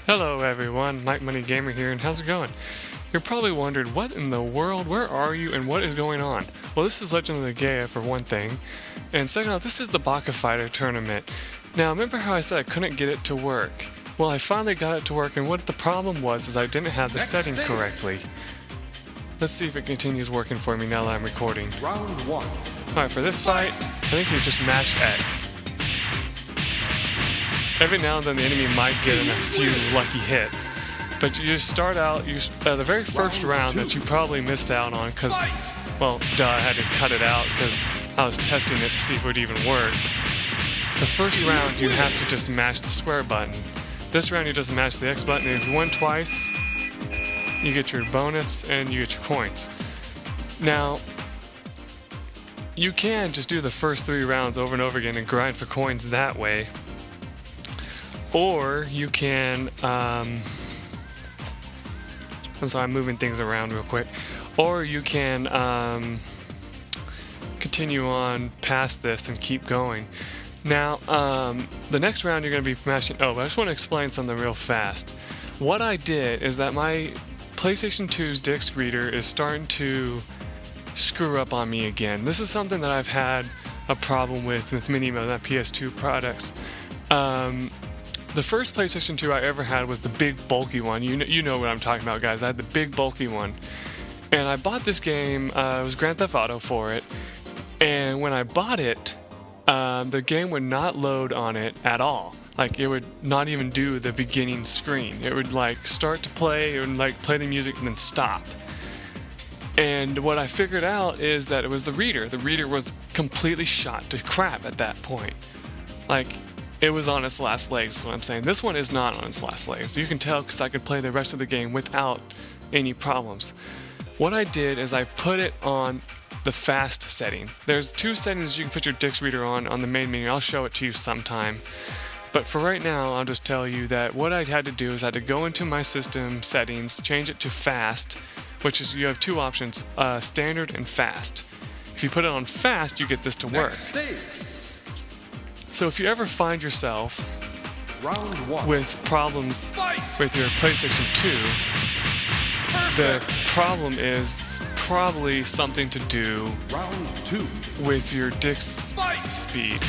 Hello everyone, Mike Money Gamer here, and how's it going? You're probably wondering, what in the world, where are you, and what is going on? Well, this is Legend of Legaia for one thing, and second off, this is the Baka Fighter tournament. Now, remember how I said I couldn't get it to work? Well, I finally got it to work, and what the problem was is I didn't have the setting correctly. Let's see if it continues working for me now that I'm recording. Round one. Alright, for this fight, I think you just mash X. Every now and then the enemy might get in a few lucky hits, but you start out, the very first round that you probably missed out on because, well, duh, I had to cut it out because I was testing it to see if it would even work. The first round you have to just mash the square button. This round you just mash the X button, and if you win twice, you get your bonus and you get your coins. Now, you can just do the first 3 rounds over and over again and grind for coins that way. Or you can, I'm sorry, I'm moving things around real quick. Or you can continue on past this and keep going. Now, the next round you're going to be mashing. Oh, but I just want to explain something real fast. What I did is that my PlayStation 2's disc reader is starting to screw up on me again. This is something that I've had a problem with many of my PS2 products. The first PlayStation 2 I ever had was the big bulky one. You know what I'm talking about, guys. I had the big bulky one. And I bought this game, it was Grand Theft Auto for it. And when I bought it, the game would not load on it at all. Like, it would not even do the beginning screen. It would like start to play, it would like play the music and then stop. And what I figured out is that it was the reader. The reader was completely shot to crap at that point. Like, it was on its last legs, is what I'm saying. This one is not on its last legs. You can tell because I could play the rest of the game without any problems. What I did is I put it on the fast setting. There's 2 settings you can put your disc reader on the main menu. I'll show it to you sometime. But for right now, I'll just tell you that what I had to do is I had to go into my system settings, change it to fast, which is, you have 2 options, standard and fast. If you put it on fast, you get this to work. So if you ever find yourself with problems with your PlayStation 2, the problem is probably something to do with your disc speed.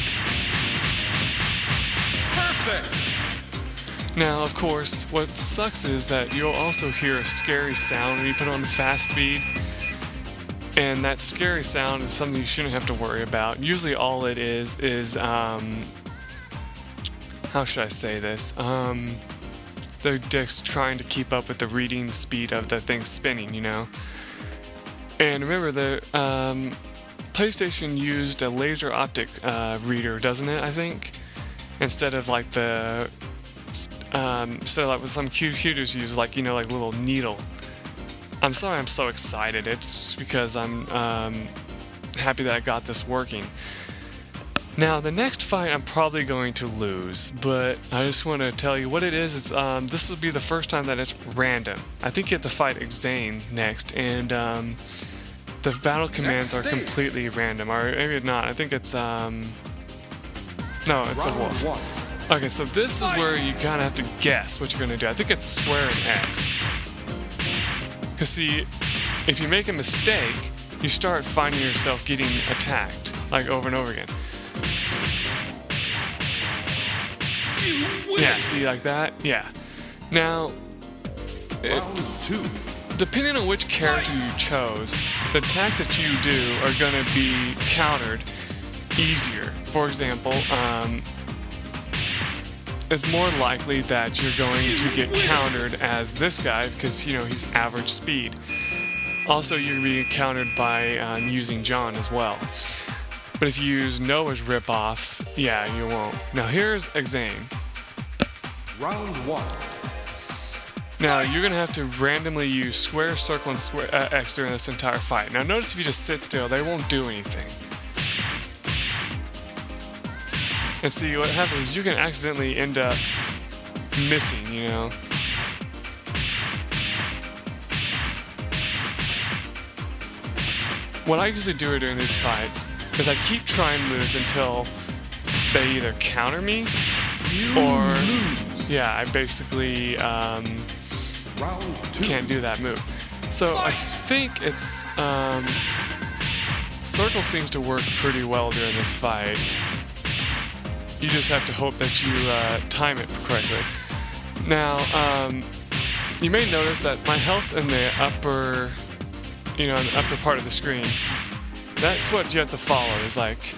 Now, of course, what sucks is that you'll also hear a scary sound when you put it on fast speed. And that scary sound is something you shouldn't have to worry about. Usually all it is how should I say this? The disc trying to keep up with the reading speed of the thing spinning, you know? And remember, the PlayStation used a laser optic reader, doesn't it, I think? Instead of like the, instead of like what some computers use, like, you know, like little needle. I'm sorry I'm so excited. It's because I'm happy that I got this working. Now, the next fight I'm probably going to lose, but I just want to tell you what it is this will be the first time that it's random. I think you have to fight Exane next, and the battle commands are completely random, or maybe not. I think it's, no, it's a wolf. Okay, so this is where you kind of have to guess what you're going to do. I think it's square and X. Because see, if you make a mistake, you start finding yourself getting attacked, like over and over again. Yeah, see, like that? Yeah. Now, it's, depending on which character you chose, the attacks that you do are going to be countered easier. For example, it's more likely that you're going to get countered as this guy because, you know, he's average speed. Also, you're going to be countered by using John as well. But if you use Noah's ripoff, yeah, you won't. Now here's Exane. Round 1. Now you're going to have to randomly use square, circle, and square X during this entire fight. Now notice if you just sit still, they won't do anything. And see, what happens is you can accidentally end up missing, you know. What I usually do during these fights is I keep trying moves until they either counter me or yeah, I basically Round 2. can't do that move. So I think it's circle seems to work pretty well during this fight. You just have to hope that you time it correctly. Now, you may notice that my health in the upper, in the upper part of the screen, that's what you have to follow, is like,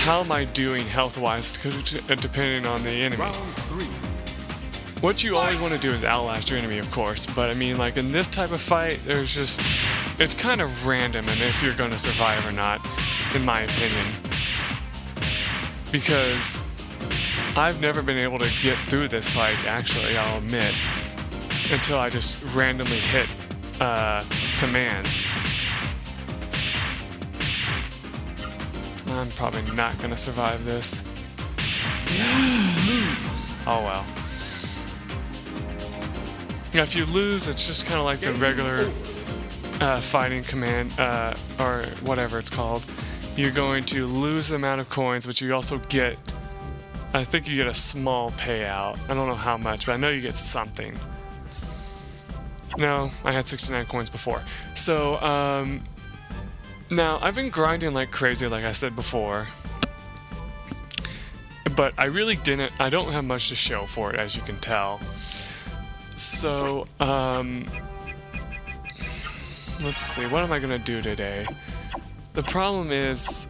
how am I doing health-wise depending on the enemy. Round 3. What you always want to do is outlast your enemy, of course, but I mean, like in this type of fight, it's kind of random and if you're going to survive or not, in my opinion. Because I've never been able to get through this fight, actually, I'll admit, until I just randomly hit commands. I'm probably not going to survive this. Oh well. Yeah, if you lose, it's just kind of like the regular fighting command, or whatever it's called. You're going to lose the amount of coins, but you also get, I think you get a small payout. I don't know how much, but I know you get something. No, I had 69 coins before. So, now I've been grinding like crazy, like I said before. But I really I don't have much to show for it, as you can tell. So, let's see, what am I gonna do today? The problem is,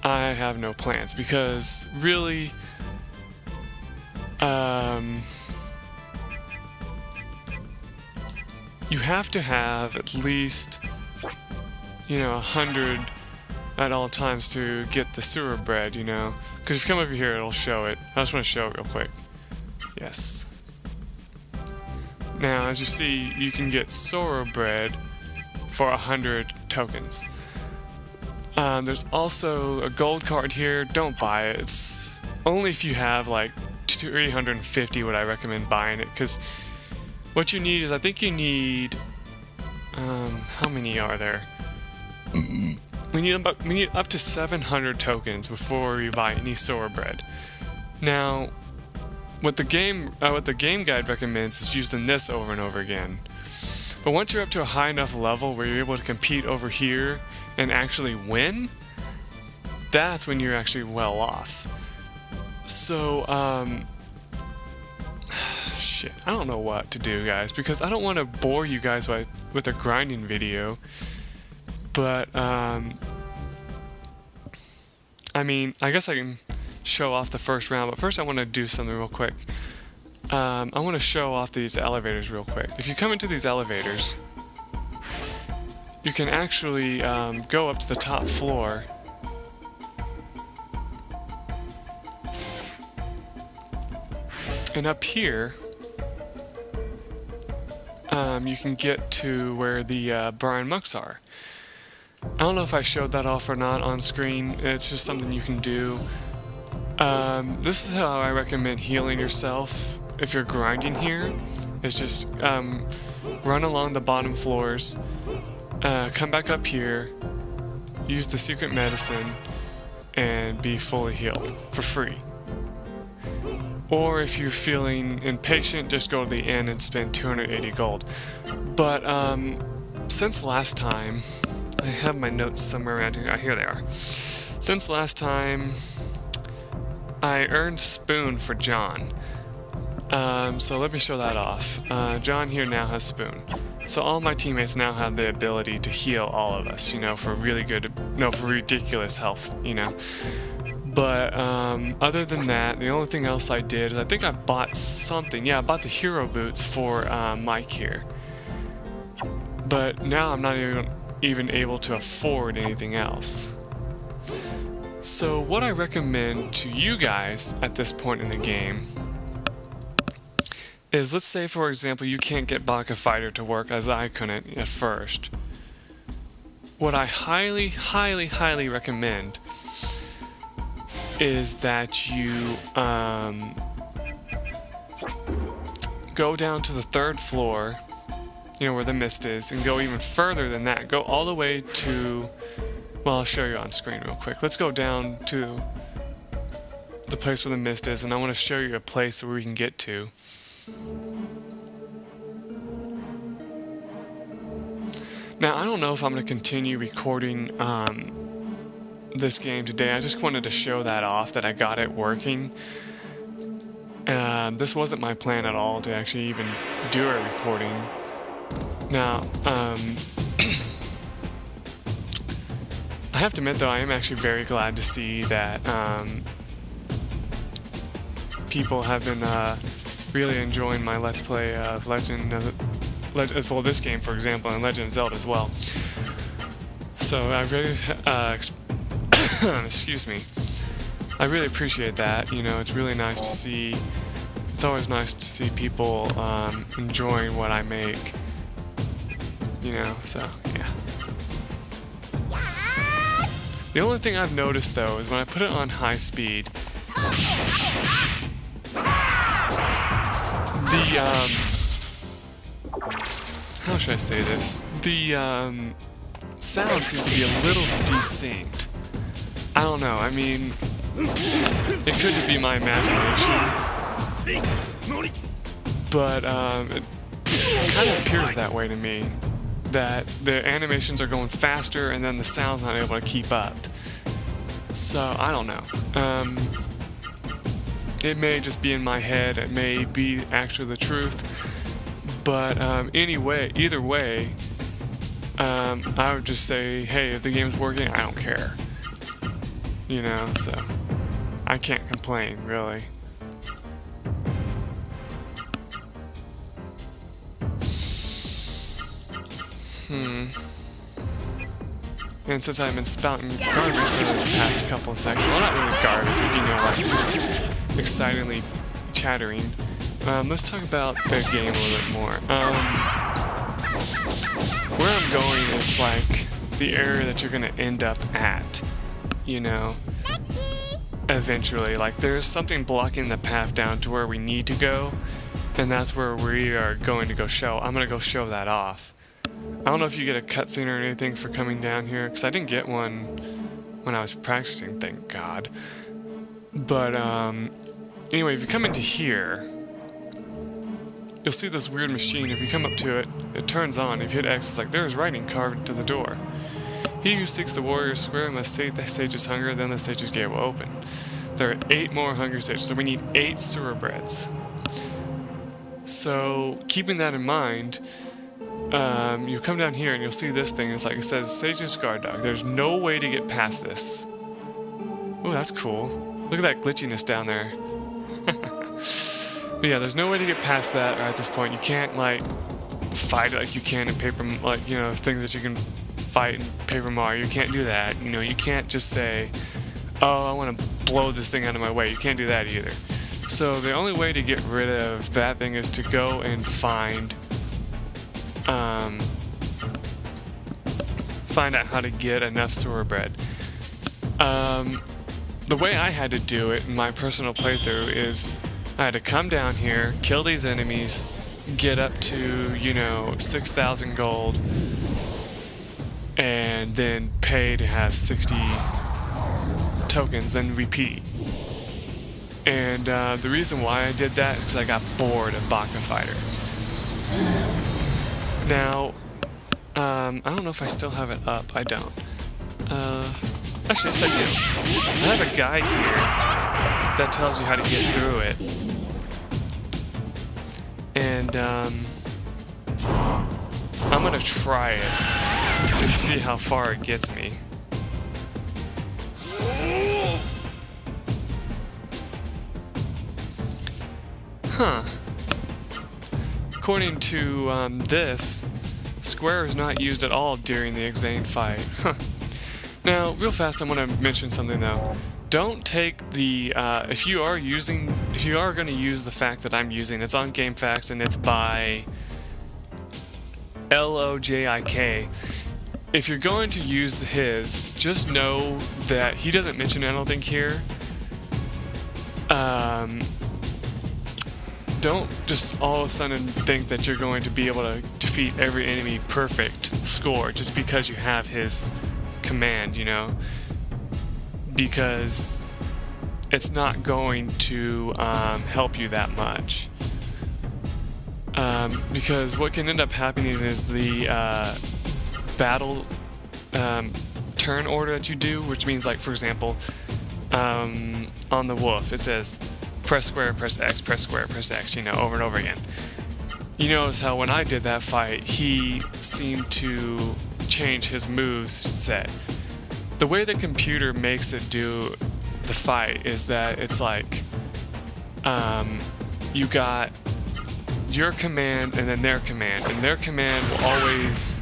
I have no plans, because really, you have to have at least, 100 at all times to get the sewer bread, because if you come over here, it'll show it. I just want to show it real quick. Yes. Now, as you see, you can get Soro bread for 100 tokens. There's also a gold card here. Don't buy it. It's only if you have like 350 would I recommend buying it, because what you need is, I think you need, how many are there? We need up to 700 tokens before you buy any Sora bread. Now, what the game guide recommends is using this over and over again. But once you're up to a high enough level where you're able to compete over here and actually win, that's when you're actually well off. So, shit, I don't know what to do, guys, because I don't want to bore you guys with a grinding video. But, I mean, I guess I can show off the first round, but first I want to do something real quick. I want to show off these elevators real quick. If you come into these elevators, you can actually go up to the top floor. And up here, you can get to where the Brian Monks are. I don't know if I showed that off or not on screen. It's just something you can do. This is how I recommend healing yourself if you're grinding here. It's just run along the bottom floors, come back up here, use the secret medicine, and be fully healed for free. Or if you're feeling impatient, just go to the end and spend 280 gold. But since last time, I have my notes somewhere around here. Here they are. Since last time, I earned Spoon for John. So let me show that off. John here now has Spoon. So all my teammates now have the ability to heal all of us, for really good, for ridiculous health, But other than that, the only thing else I did is I think I bought something. Yeah, I bought the hero boots for Mike here. But now I'm not even able to afford anything else. So what I recommend to you guys at this point in the game is, let's say for example you can't get Baka Fighter to work, as I couldn't at first. What I highly, highly, highly recommend is that you go down to the 3rd floor, where the mist is, and go even further than that. Go all the way to, well, I'll show you on screen real quick. Let's go down to the place where the mist is, and I want to show you a place where we can get to. Now, I don't know if I'm going to continue recording this game today. I just wanted to show that off, that I got it working. This wasn't my plan at all to actually even do a recording. Now, I have to admit though, I am actually very glad to see that people have been really enjoying my Let's Play of well, this game, for example, and Legend of Zelda as well. So I really, excuse me, I really appreciate that. You know, it's really nice to see. It's always nice to see people enjoying what I make. You know, so yeah. The only thing I've noticed though is when I put it on high speed, how should I say this? The sound seems to be a little desynced. I don't know, I mean, it could just be my imagination, but it kind of appears that way to me, that the animations are going faster and then the sound's not able to keep up. So, I don't know. It may just be in my head, it may be actually the truth, but anyway, either way, I would just say, hey, if the game's working, I don't care. You know, so I can't complain, really. And since I've been spouting garbage for the past couple of seconds, well, not really garbage, but you know, like just excitingly chattering, let's talk about the game a little bit more. Where I'm going is like the area that you're gonna end up at, you know, eventually. Like there's something blocking the path down to where we need to go, and that's where we are going to go show. I'm gonna go show that off. I don't know if you get a cutscene or anything for coming down here, because I didn't get one when I was practicing, thank God. But anyway, if you come into here, you'll see this weird machine. If you come up to it, it turns on. If you hit X, it's like there's writing carved into the door. He who seeks the warrior's square must sate the sage's hunger, then the sage's gate will open. There are 8 more hunger sages, so we need 8 sewer breads. So, keeping that in mind, you come down here and you'll see this thing. It's like it says Sage's Guard Dog. There's no way to get past this. Oh, that's cool. Look at that glitchiness down there. But yeah, there's no way to get past that at this point. You can't like fight it like you can in Paper, like, you know, things that you can fight in Paper Mario. You can't do that. You know, you can't just say, oh, I want to blow this thing out of my way. You can't do that either. So the only way to get rid of that thing is to go and find out how to get enough sewer bread. The way I had to do it in my personal playthrough is I had to come down here, kill these enemies, get up to, you know, 6,000 gold, and then pay to have 60 tokens, then repeat. And the reason why I did that is because I got bored of Baka Fighter. Now, I don't know if I still have it up. I don't. Actually, yes, I do. I have a guide here that tells you how to get through it. And, I'm gonna try it and see how far it gets me. Huh. According to this, square is not used at all during the Exane fight. Huh. Now, real fast, I want to mention something though. Don't take the if you are going to use the fact that I'm using, it's on GameFAQs and it's by Lojik. If you're going to use his, just know that he doesn't mention it, I don't think here. Don't just all of a sudden think that you're going to be able to defeat every enemy perfect score just because you have his command, you know? Because it's not going to help you that much. Because what can end up happening is the battle turn order that you do, which means, like, for example, on the wolf, it says press square, press X, press square, press X, you know, over and over again. You notice how when I did that fight, he seemed to change his moves set. The way the computer makes it do the fight is that it's like you got your command and then their command, and their command will always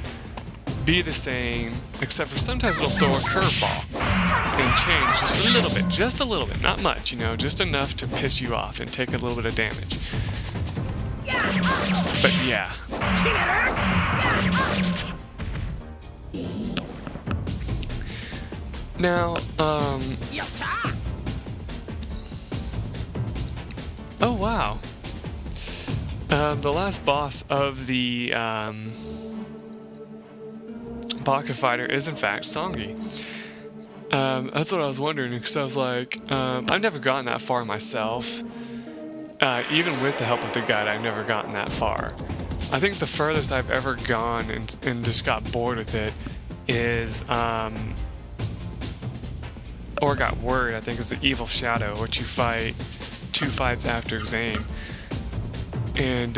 be the same, except for sometimes it'll throw a curveball and change just a little bit, not much, you know, just enough to piss you off and take a little bit of damage. But yeah. Now, oh wow. The last boss of the Baka Fighter is in fact Songi. That's what I was wondering, because I was like, I've never gotten that far myself. Even with the help of the guide, I've never gotten that far. I think the furthest I've ever gone and just got bored with it is, or got worried, I think, is the Evil Shadow, which you fight 2 fights after Zane. And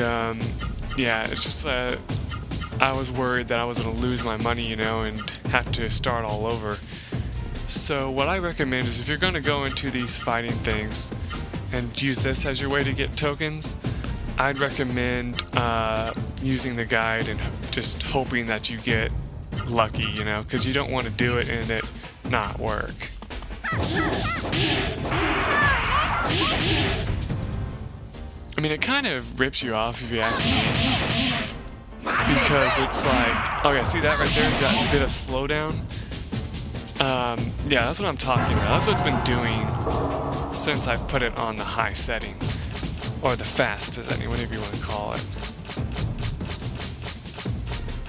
yeah, it's just that I was worried that I was going to lose my money, you know, and have to start all over. So what I recommend is, if you're going to go into these fighting things and use this as your way to get tokens, I'd recommend using the guide and just hoping that you get lucky, you know, because you don't want to do it and it not work. I mean, it kind of rips you off, if you ask me, because it's like, oh yeah, see that right there? Did a slowdown? Yeah, that's what I'm talking about. That's what it's been doing since I've put it on the high setting, or the fast, whatever you want to call it.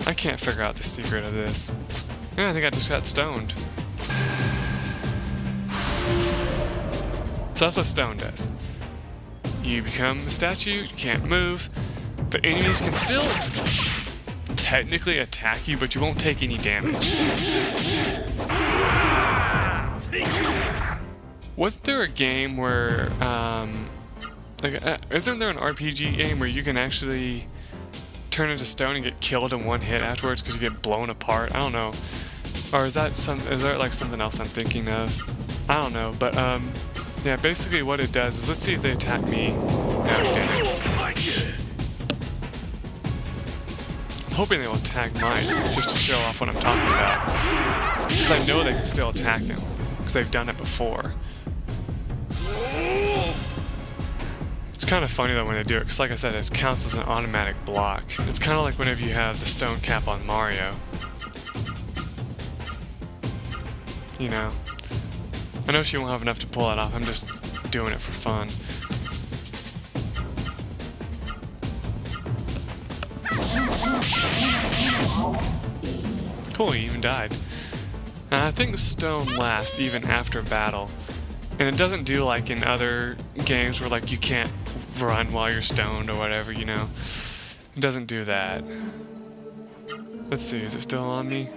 I can't figure out the secret of this. Yeah, I think I just got stoned. So that's what stone does. You become a statue, you can't move, but enemies can still technically attack you, but you won't take any damage. Wasn't there a game where, isn't there an RPG game where you can actually turn into stone and get killed in one hit afterwards because you get blown apart? I don't know. Or is there like something else I'm thinking of? I don't know, but yeah, basically what it does is, let's see if they attack me. No, it didn't. I'm hoping they will attack Mike, just to show off what I'm talking about. Because I know they can still attack him, because they've done it before. It's kind of funny though when they do it, because like I said, it counts as an automatic block. It's kind of like whenever you have the stone cap on Mario. You know. I know she won't have enough to pull it off, I'm just doing it for fun. Cool, he even died. And I think stone lasts even after battle. And it doesn't do like in other games where like you can't run while you're stoned or whatever, you know. It doesn't do that. Let's see, is it still on me?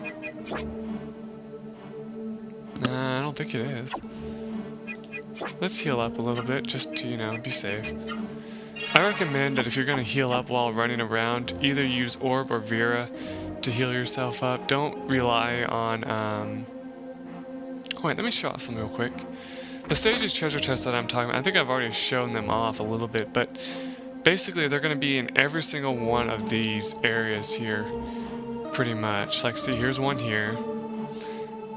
Nah, I don't think it is. Let's heal up a little bit just to, you know, be safe. I recommend that if you're going to heal up while running around, either use Orb or Vera to heal yourself up. Don't rely on, wait, let me show off something real quick. The stages treasure chests that I'm talking about, I think I've already shown them off a little bit, but basically they're going to be in every single one of these areas here, pretty much. Like, see, here's one here.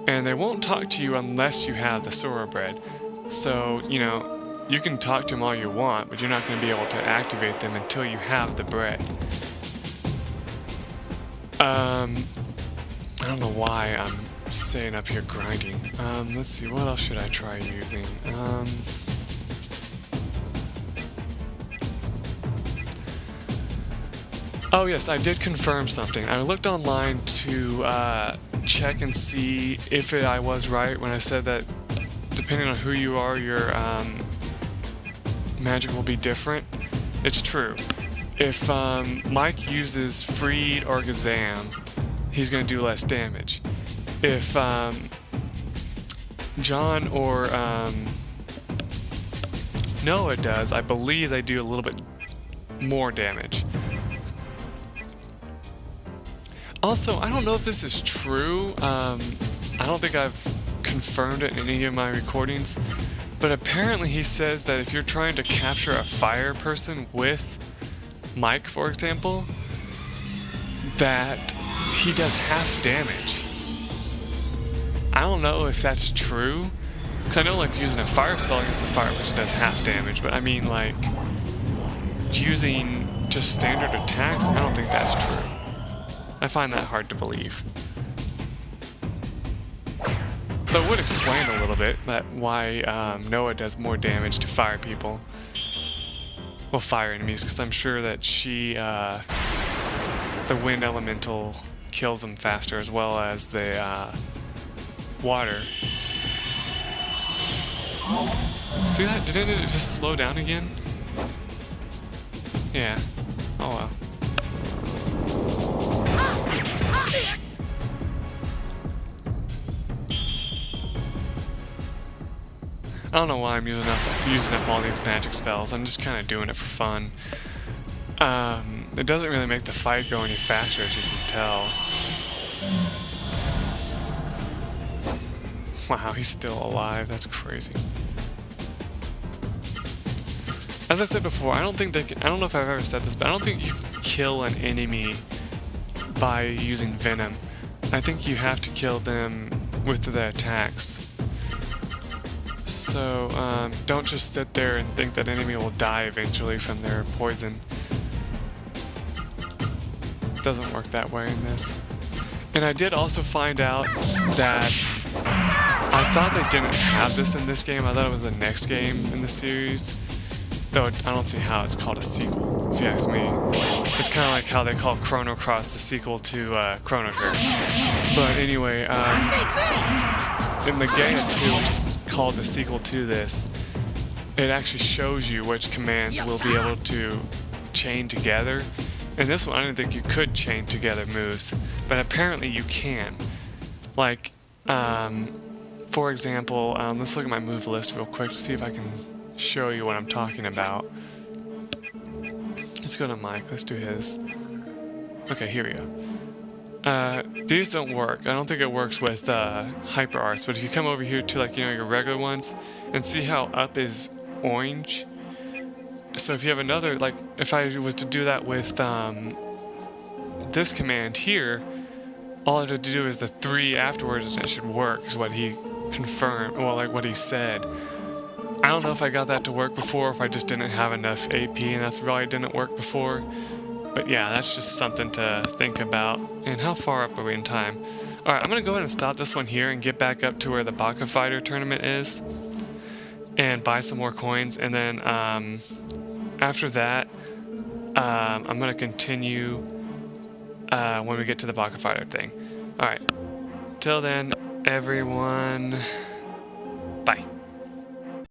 And they won't talk to you unless you have the Sora bread. So, you know, you can talk to them all you want, but you're not going to be able to activate them until you have the bread. I don't know why I'm staying up here grinding. Let's see, what else should I try using? Oh yes, I did confirm something. I looked online to check and see if I was right when I said that depending on who you are, your magic will be different. It's true. If Mike uses Freed or Gazam, he's going to do less damage. If John or Noah does, I believe they do a little bit more damage. Also, I don't know if this is true. I don't think I've confirmed it in any of my recordings, but apparently he says that if you're trying to capture a fire person with Mike, for example, that he does half damage. I don't know if that's true, because I know like using a fire spell against a fire person does half damage, but I mean like using just standard attacks, I don't think that's true. I find that hard to believe. But it would explain a little bit that why Noah does more damage to fire people. Well, fire enemies, because I'm sure that she, the wind elemental, kills them faster, as well as the water. See that? Didn't it just slow down again? Yeah. Oh well. I don't know why I'm using up all these magic spells. I'm just kind of doing it for fun. It doesn't really make the fight go any faster, as you can tell. Wow, he's still alive. That's crazy. As I said before, I don't know if I've ever said this, but I don't think you can kill an enemy by using venom. I think you have to kill them with the attacks. So, don't just sit there and think that enemy will die eventually from their poison. It doesn't work that way in this. And I did also find out that I thought they didn't have this in this game. I thought it was the next game in the series. Though I don't see how it's called a sequel, if you ask me. It's kind of like how they call Chrono Cross the sequel to Chrono Trigger. But anyway, in Legaia 2, which is called the sequel to this, it actually shows you which commands will be able to chain together. In this one, I didn't think you could chain together moves, but apparently you can. Like, for example, let's look at my move list real quick to see if I can show you what I'm talking about. Let's go to Mike. Let's do his. Okay, here we go. These don't work. I don't think it works with hyper arts, but if you come over here to like your regular ones and see how up is orange. So if you have another, like if I was to do that with this command here, all I have to do is the 3 afterwards and it should work, is what he confirmed, well, like what he said. I don't know if I got that to work before, if I just didn't have enough AP and that's why it didn't work before. But yeah, that's just something to think about. And how far up are we in time? Alright, I'm going to go ahead and stop this one here and get back up to where the Baka Fighter tournament is. And buy some more coins. And then after that, I'm going to continue when we get to the Baka Fighter thing. Alright, till then, everyone...